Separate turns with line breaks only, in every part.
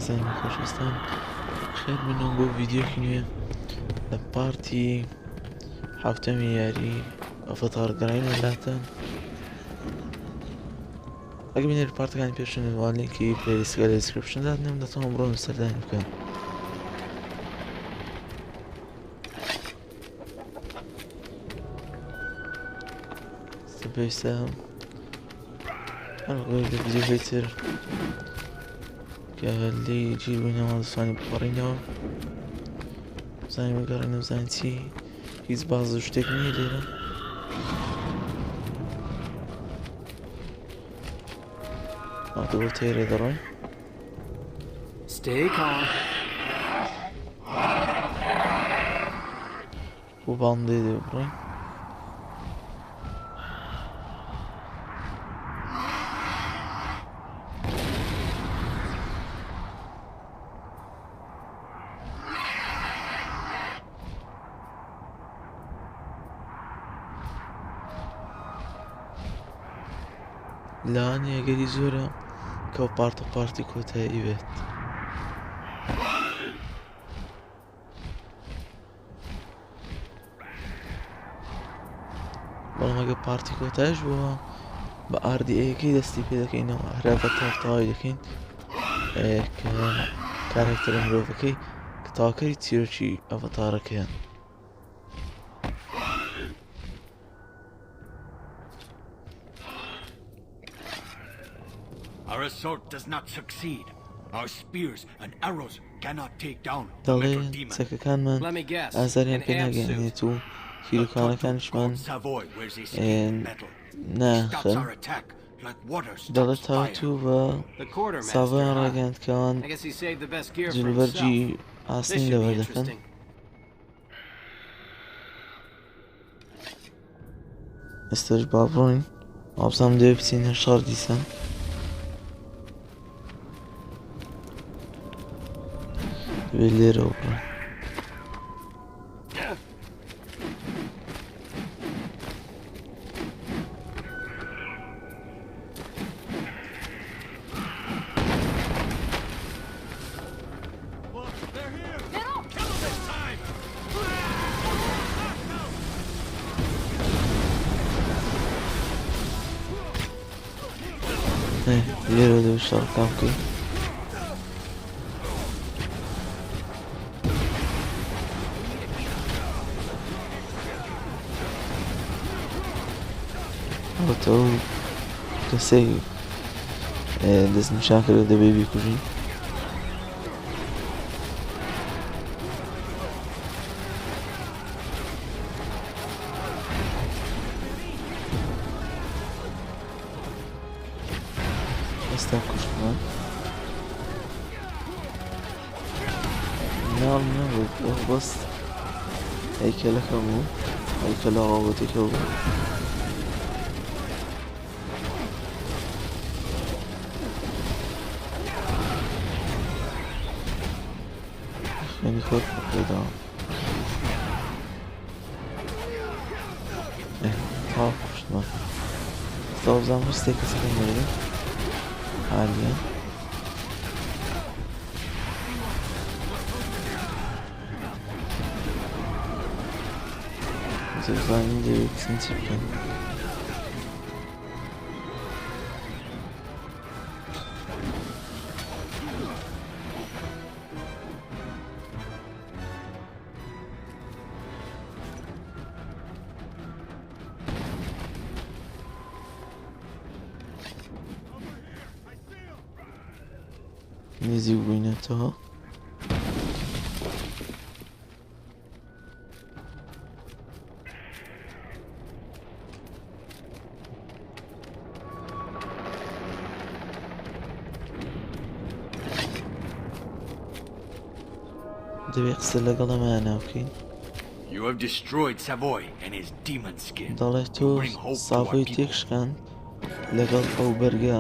زەینی خۆشەویستان خێر بنەوە بۆ ڤیدیۆکی نوێ لە پارتی حوتەمی یاری ئەڤەتارگەڕین وڵاتان. ئەگە بینێت پارتەکانی پێشن وان لینکی پلەیلیستەکە لە دیسکریپشندا دادنێم دەتوانم بڕۆن سەردانی بکەم. پێویستە هەرگۆی لە ڤیدیۆهای تر کە لێی گیر بووینەوە دەتوانین بپەڕینەوە بزانین وەگەڕێنە بزانین چی هیچ باز و شتێک نییە لێرە. بۆ تێرە دەڕۆین بۆ باڵم دێ بڕۆین. لاوان یاگەری زۆرە کە پارتە پارتی کۆتایی بێت. بەڵام ئەگە پارتی کۆتایش بووە بە ئاردیەکەی دەستی پێ دەکەینەوە هەرا بە تەواوی دەکەین کە کارێکتەرە مرۆڤەکەی کە تاواکەری چیرۆکی ئەڤەتارەکەیان.
Our assault does not succeed. Our spears and arrows cannot take down the
دەڵێ
metal demon.
چەکەکانمان ئازاریان پێ ناگەێنێت و هیرۆکانەکانیشمان ناخن. دەڵێت تاوتوو بە ساڤۆیان ڕاگەاند کەوان جلوبەرجی ئاسنی لەوە دەکەن. ئێستاش با بڕۆین وابزانم دەوێت بچینە شار دیسان. دەبێت لێرەوە بڕۆین. لێرەوە دەبێت شەڕەکان بکەین. ئەوتەوە کەسێک دەست نیشان کردە دەبێت بیکوژین. ئێستا کوشتمان ناڵ نەبوو ئەو بەست هەیکەلەکە بوو هەیکەلە ڕۆبۆتێکە بوو. خوێنی خۆت بکرێتەوە تاوا کوشتمان. ئێستا بزانم هەستێک کەسەکەم لێرە عالیە. بزانین دەوێت کەسن چی بکەن. نزیک بووینەتەوە دەبێت قسە لەگەڵ ئەمانە بکەین. دەڵێت تۆ ساڤۆی تێکشکان لەگەڵ ئەو بەرگە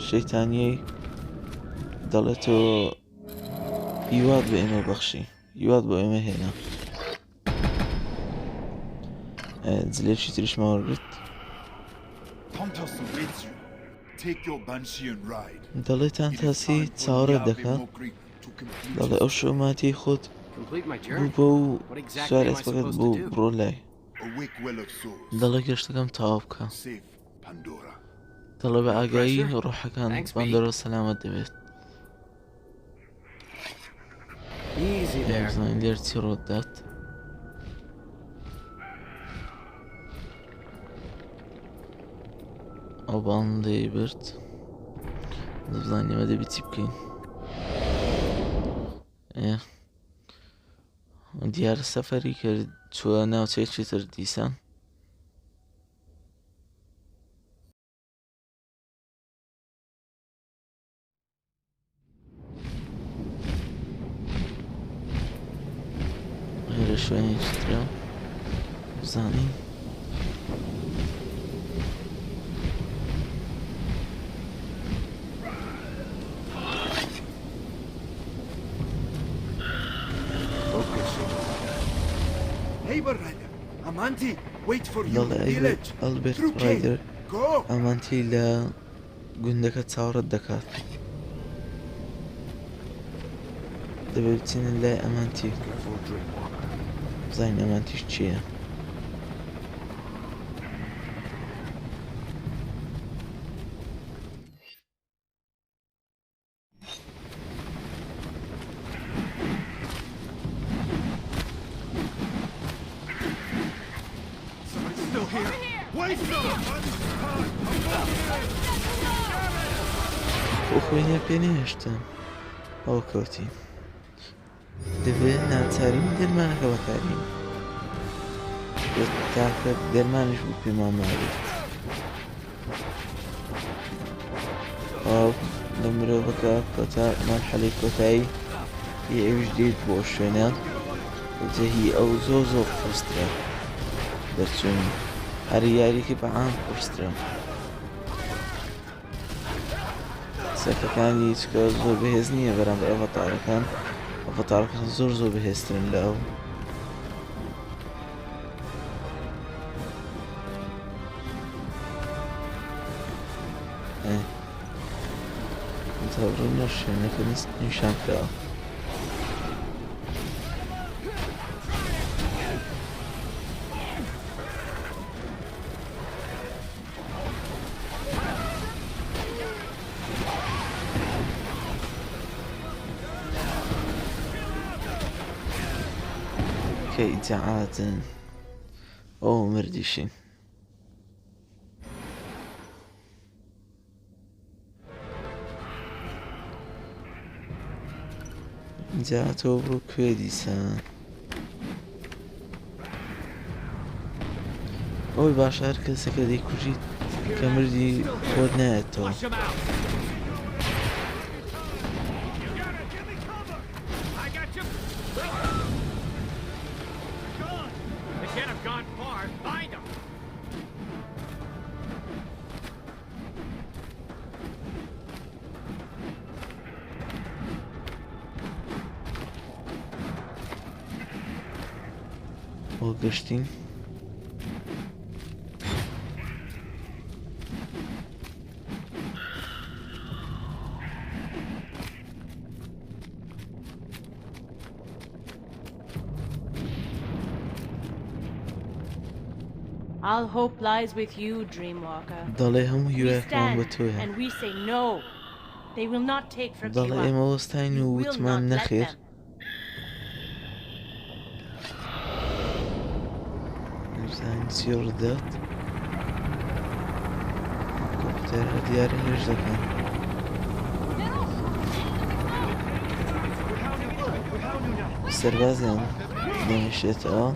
شەیتانیەی. دەڵێت تۆ هیواد بە ئێمە بەخشی هیواد بۆ ئێمە هێنا. جلێکی تریشمە وەرگرت
take your banshee and ride.
دەڵێتان
It is
تاسی
time for
چاوەڕێت
Yahweh
دەکات
Mokri to complete
دەڵێ
his
ئەو شۆماتی خۆت
Complete my
بوو
journey.
بۆ و
What exactly
سوار
am I
ئەسپەکەت
supposed
بۆ
to do?
بڕۆ لای
awake well of souls.
دەڵێ گەشتەکەم تەواو بکە
Save Pandora.
دەڵێ بە ئاگایی
Pressure?
ڕۆحەکان
Thanks, B.
پاندۆڕا سەلامەت دەبێت
Easy there.
بزانین لێر چی ڕۆدات ئەو باڵندەی برد دەبزانین ئێمە دەبی چی بکەین دیارە سەفەری کرد چووە ناوچەیەکی تر دیسان هێرە شوێنێکی ترە بزانین
Haber Rider, Amanti, wait for you.
دەڵێ
Village.
ئەلبێرت
Through
ڕایدەر
cave. Go.
ئەمانتی لە گوندەکە چاوەڕەت دەکات دەبێت بچینە لای ئەمانتی بزانین ئەمانتیش چییە
Somebody's still here. Wait,
ئەو خوێنە پێ نێهێشتن ئەو کەوتی دەبێت ناچارین دەرمانەکە بەکارین تاکە دەرمانش بوو پێمان ماوێت ئەو لە مرۆڤەکە کۆتا مەرحەلەی کۆتایی ئەویش دێت بۆ شوێنە جەهی ئەو زۆر قورسترە دەرچوون هەر یاریەکی بەعام قورسترە سەکەکانی چکە زۆر بەهێز نییە بەرامبەر ئەڤەتارەکان ئەڤەتارەکان زۆر بەهێزترن لە ئەو ڕوونە شوێنەکە نیشان کراوە كإذاعات أو مردشين إذاعات أو كويديسان أوي باش هر کەسێکە دەی کوژیت کە مردی خۆت نایەتەوە
Flush him out. I got you. Gone. They can't have gone far. Find them.
بۆ گەشتین
All hope lies with you, Dreamwalker.
دەڵێ هەموو
We
هیوایەکەمان بە
stand
تۆیە
and we say no. They will not take from
دەڵێ
you.
ئێمە وەستاین و
You will
وتمان
not let
نەخێر
them.
نەزانین چی ڕدات کۆمپیوتەرە دیارە هێرش دەکەن سەربازیان دەمێشێتەوە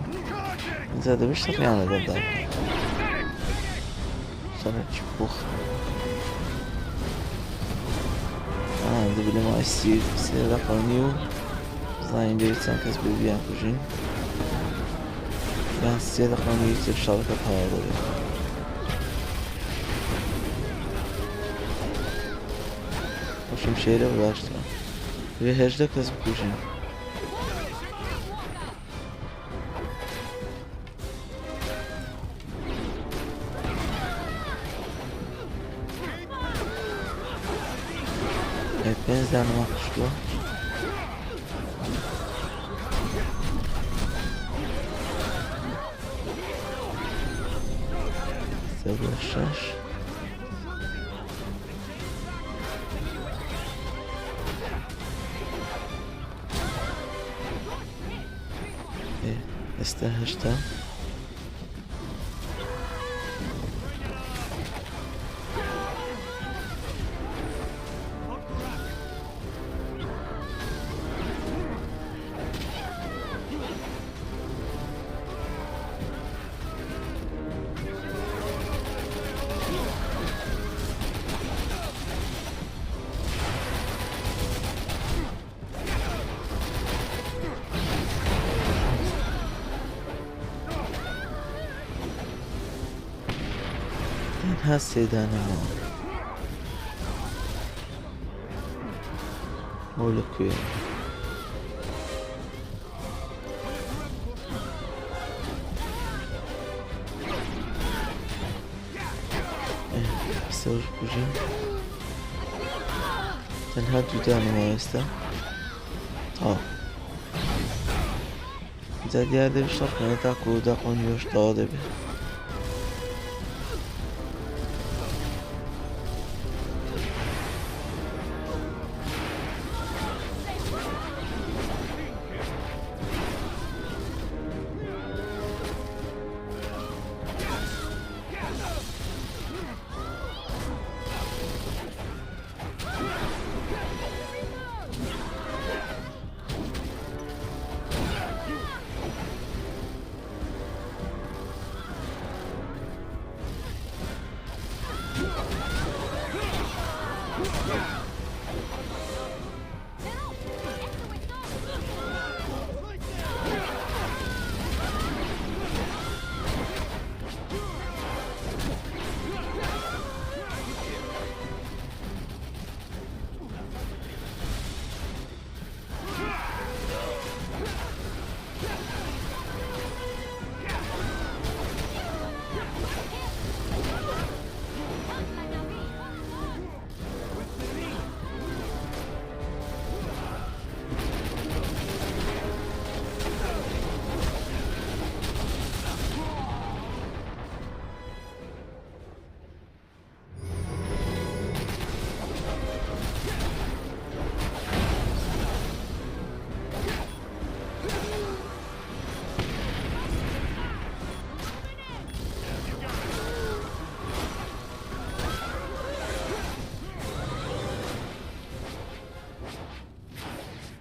اینجا دەبێت شەڕیان لەگەڵدا شەڕێکی پوخ دەبێت لە مای سێ دەقەونی و بزانین دەوێت چەند کەس بێبیان کوژین یان سێ دەقەونی تر شەڕەکە تەواو دەبێت خۆشم شێرە باشترە دەبێت 18 کەس بکوژین زانەوە خوشکووە سەبە شەش ئێستا هەشتا تەنها سێدانەمەوە ئەو لەکوێ سەر بژین تەنها دوودانەوە ئێستا جا دیار دەبێت شەڕکەنە تاکو و داقۆنی وەش تەوا دەبێت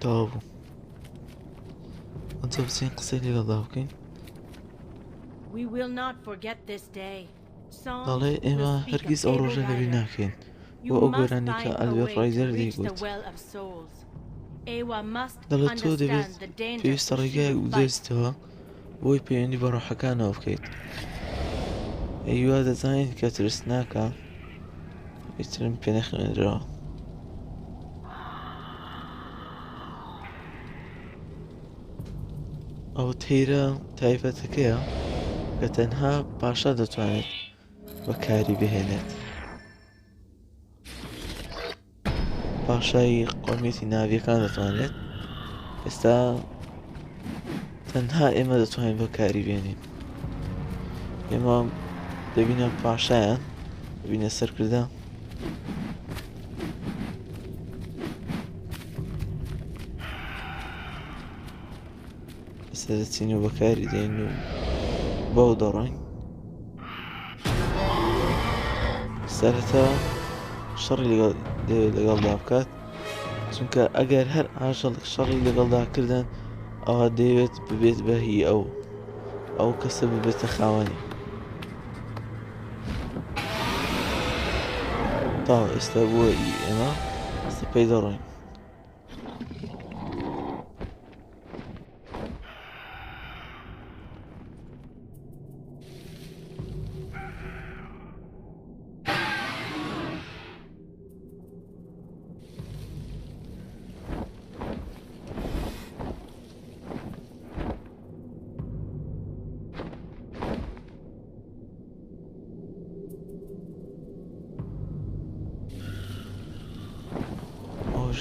تەوا بوو ئەنجا بچین قسەی لەگەڵدا بکەین
We will not forget this day.
دەڵێ ئێمە هەرگیز ئەو ڕۆژە لەبیر ناکەین بۆ ئەو گۆرانی کە ئەلبێ ڕایزەر دەیگوت دەڵێت تۆ دەبێت پێویستە ڕێگایەک بدۆزیتەوە بۆی پەیوەندی بە ڕۆحەکانەوە بکەیت ئەیوا دەزانیت کە ترسناکە هیچترم پێ نەخوێنراوە ئەو تەیرە تایبەتەکەیە کە تەنها پاشا دەتوانێت بەکاری بهێنێت پاشای قۆمیەتی ناویەکان دەتوانێت ئێستا تەنها ئێمە دەتوانین بەکاری بێنین ئێمە دەبینە پاشایان دەبینە سەرکردە ئێستا دەچین و بەکاری دێن و باو دەڕۆین سەرەتا شەڕی لەگەڵدا بکات چونکە ئەگەر هەر ئاژەڵ شەڕی لەگەڵدا کردن ئەوە دەیەوێت ببێت بە هی ئەو کەسە ببێتە خاوەنی تا ئێستا بووە ئێمە ئێستا پێی دەڕۆین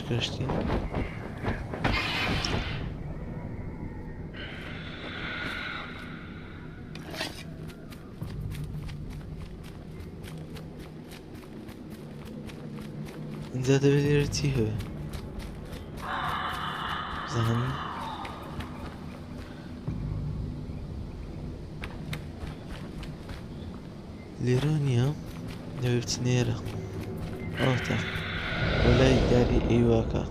گەشتین اینجا دەبێت لێرە چی هەبێ بزانم لێرە نییە دەبێت بچنێرە ئەوتە وەلای داری ئەیواکە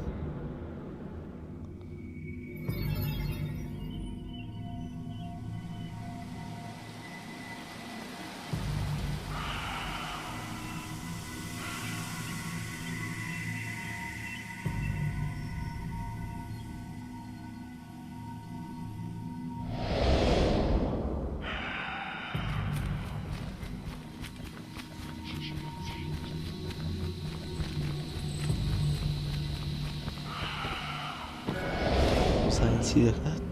چی دەکات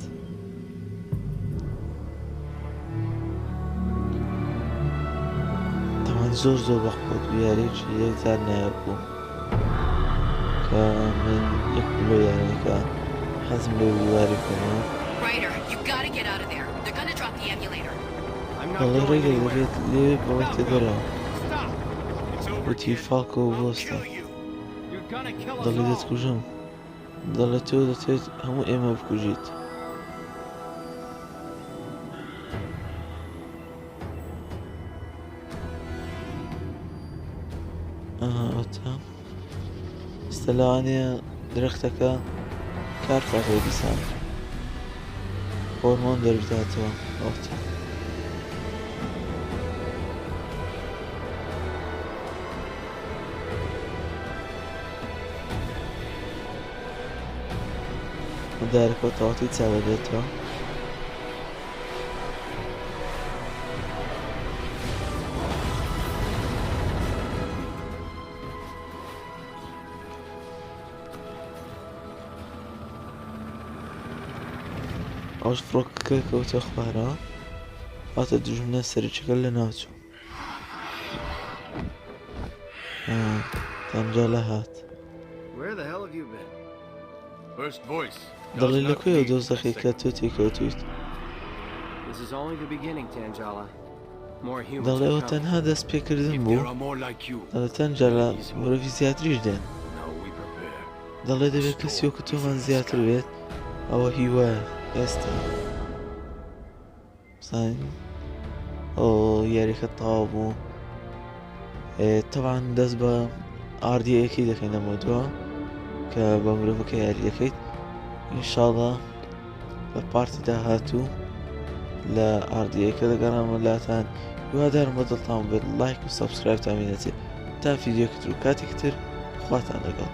تەمان زۆر بەخۆ یاریەکی یەکجار نایەبوو کە من یەک بلۆ یاریەکە حەزم لێ واری کۆمەوە بەڵێ ڕێگەی دەبێت لێ بەوەی تێدەرەوە وتی فاڵکە و بۆستە دەڵێ دەتکوژم دەڵێ تۆ دەتوێت هەموو ئێمە بکوژیت ئەوتە ئێستا لەوانەیە درەختەکە کار فاتۆ دیسان هۆرمۆن دەربداتەوە ئەوتە دارەکە تەواتی چاوە دێتەوە ئەوش فڕۆکەکە کەوتە خوارەوە هاتە دوژمنە سەرچەکە لە ناوچوو تەنجا لە هات دەڵێ لەکوێ دۆزەخی کە تۆ تێکەوتویت دەڵێ ئەوە تەنها دەست پێکردن بوو دەڵێ تەنجالا مرۆڤی زیاتریش دێن دەڵێ دەبێت کەسی وەکو تۆمان زیاتر بێت ئەوە هیوایە ئێستا بزانین ئەو یاریەکە تەواو بوو تەوان دەست بە ئاردیەکەی دەکەین لەمە دووە کە بە مرۆڤەکە یاری دەکەیت ئینشاڵڵا بە پارتی داهاتوو لە ئاردیەکە دەگەڕامە لاتان هیوادارم بەدڵتان بێت لایک و سەبسکرایبتان بینێتێ تا ڤیدیۆکەتر و کاتێکتر خواتان لەگەڵ